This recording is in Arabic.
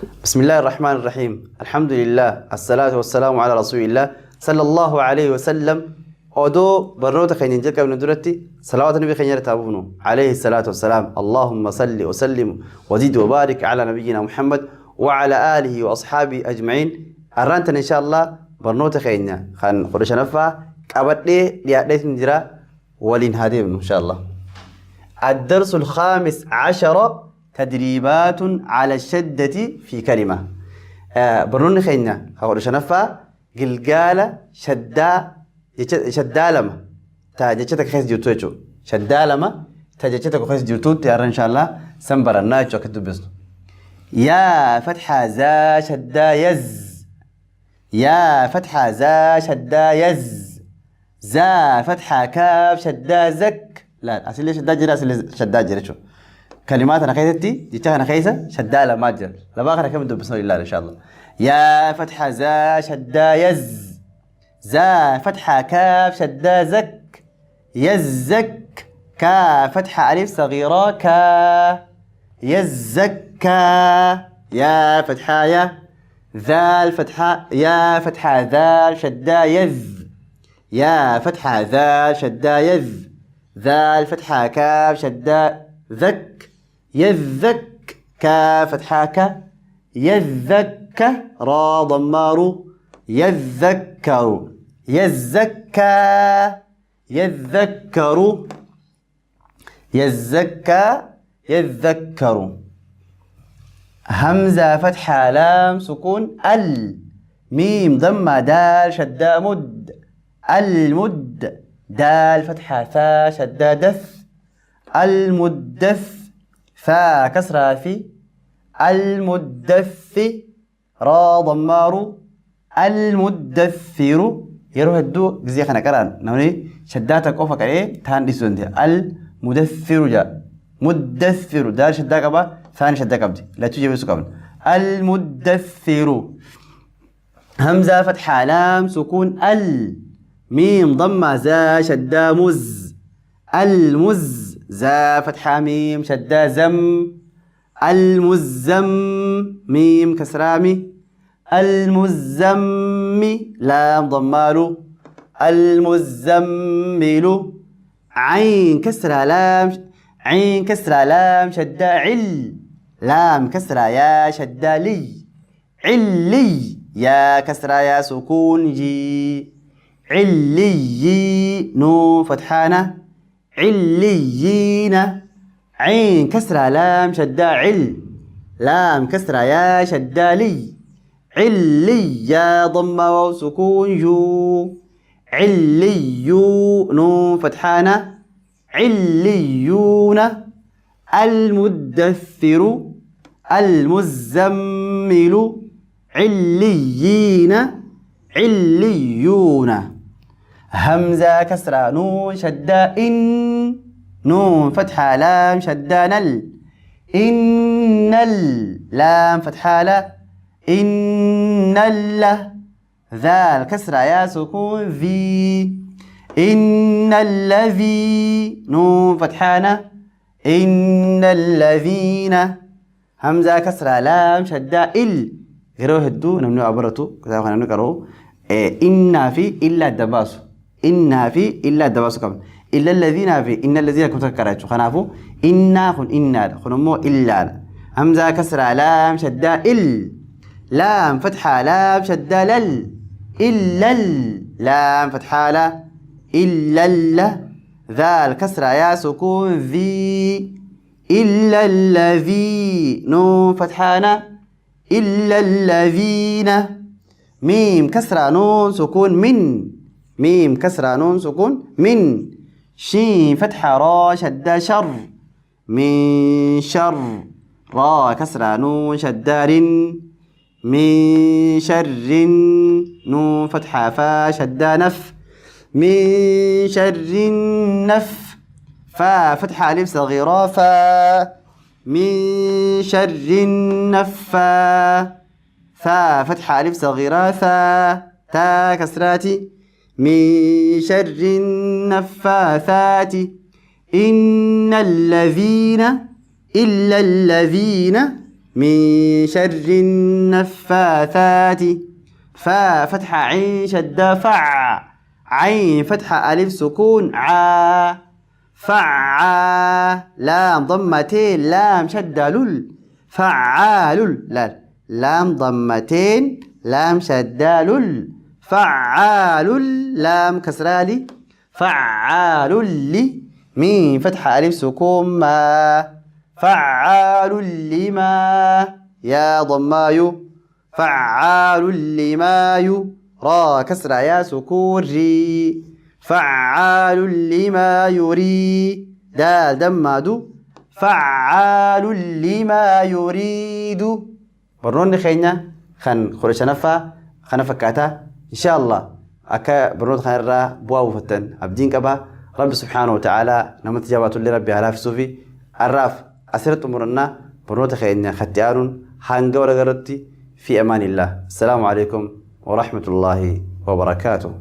بسم الله الرحمن الرحيم. الحمد لله، الصلاة والسلام على رسول الله صلى الله عليه وسلم. أدو برنوتا خينين جلقا من درتي صلوات النبي خينير تابونو عليه الصلاة والسلام. اللهم صل وسلم وزد وبارك على نبينا محمد وعلى آله وأصحابه أجمعين. أرانتنا إن شاء الله برنوتا خينيا خان قرش نفا كابت لي ليت نجرا ولين هادين إن شاء الله. الدرس الخامس عشر تدريبات على الشدة في كلمة. برنون خينا قرش نفا قلقالة شدالما تاجتك خيس جوتوچو شدالما تاجتك خيس جوتو تيار إن شاء الله سنبر الناجو كتب بسنو. يا فتحة زا شدا يز، يا فتحة زا شدا يز، زا فتحة كاف شدا زك. لا أصل شدا جرا أصل شدا جرا شو كلمات أنا خيستي جتها أنا خيسة شدالة ما جر لباخر كم دب بسم الله إن شاء الله. يا فتحة زا شدا يز، زا فتحة كاف شدا زك، يزك. كا فتحة ألف صغيرة كا، يزكا. يا فتحة يا، ذال فتحة يا فتحة ذال شدا يذ، يا فتحة ذال شدا يذ، ذال فتحة كاف شدا ذك، يذك. كا فتحة كا، يذك. را ضمار يذكر، يزكى، يذكر، يزكى، يذكر. همزة فتحة لام سكون ال، ميم ضمة دال شدة مد، المد. دال فتحة ثا شدة دث، المدث. ثا كسرة في، المدث. را ضمار المدثر. يروح الدو جزية خنا كران نوني شداتك أوفك إيه تان دي سنتي. المدثر جاء مدثر دار شداك أبا ثاني شداك أبدي لا تجي بسوك أبن. المدثر. همزة فتحة لام سكون ال، ميم ضمة زا شدا مز، المز. زا فتحة ميم شدا زم، المزم. ميم كسرامي المزم. لام ضمالو المزمل. عين كسرة لام، عين كسرة لام شدة عل، لام كسرة يا شدة لي، علي. يا كسرة يا سكون جي، علي. نون فتحانة عليين. عين كسرة لام شدة عل، لام كسرة يا شدة لي، علي. يا ضمة واو سكون يو، عليو. نون فتحانة عليون. المدثر المزمل، عليين، عليون. همزة كسرة نون شدة إن، نون فتحة لام شدة نل، إن لام فتحة لا، إن الله. ذال كسرة يا سكون ذي، إن الذي. نون فتحانة إن الذين. همزة كسرة لام شدة إل، غيره الدو نمنو عبرتو كذا خلينا نقرأه. إن في إلا الدباسو، إن في إلا الدباسو كم إلا الذين في إن الذين كنت كرهتو خنافو إنا خن إنا خنمو إلا. همزة كسرة لام شدة إل، لام فتحة لام شدة لل، إلا لام فتحة لا، إلا ذال كسرة يا سكون ذي، إلا الذي. نون فتحانا إلا الذين. ميم كسرة نون سكون من، ميم كسرة نون سكون من. شين فتحة را شدة شر، من شر. را كسرة نون شدة رن، من شر. نون فتحة فا شدة نف، من شر النف. فا فتحة ألف صغيرة فا، من شر النفا. فا فتحة ألف صغيرة ثا، تا كسراتي. من شر النفاثات. إن الذين إلا الذين من شر النفاثات فا فتحة عين شدة فع عين فتحة ألف سكون عا فعا لام ضمتين لام شدة لل فعال لا لام ضمتين لام شدة لل فعال لام كسرالي فعال لي ميم فتحة ألف سكون ما فعال لما يا ضمايو فعال لما را كسر يا سكون ري فعال لما يري دال دمادو فعال لما يريد برنون خينا خن خرج نفا خنفا كاتا إن شاء الله أكا برنون خير بواو فتن أبدين كبا رب سبحانه وتعالى نمت جوات لربي على في صوفي الراف أسرت أمرنا برنون خينا ختيارون هانجور غرتي في أمان الله. السلام عليكم ورحمة الله وبركاته.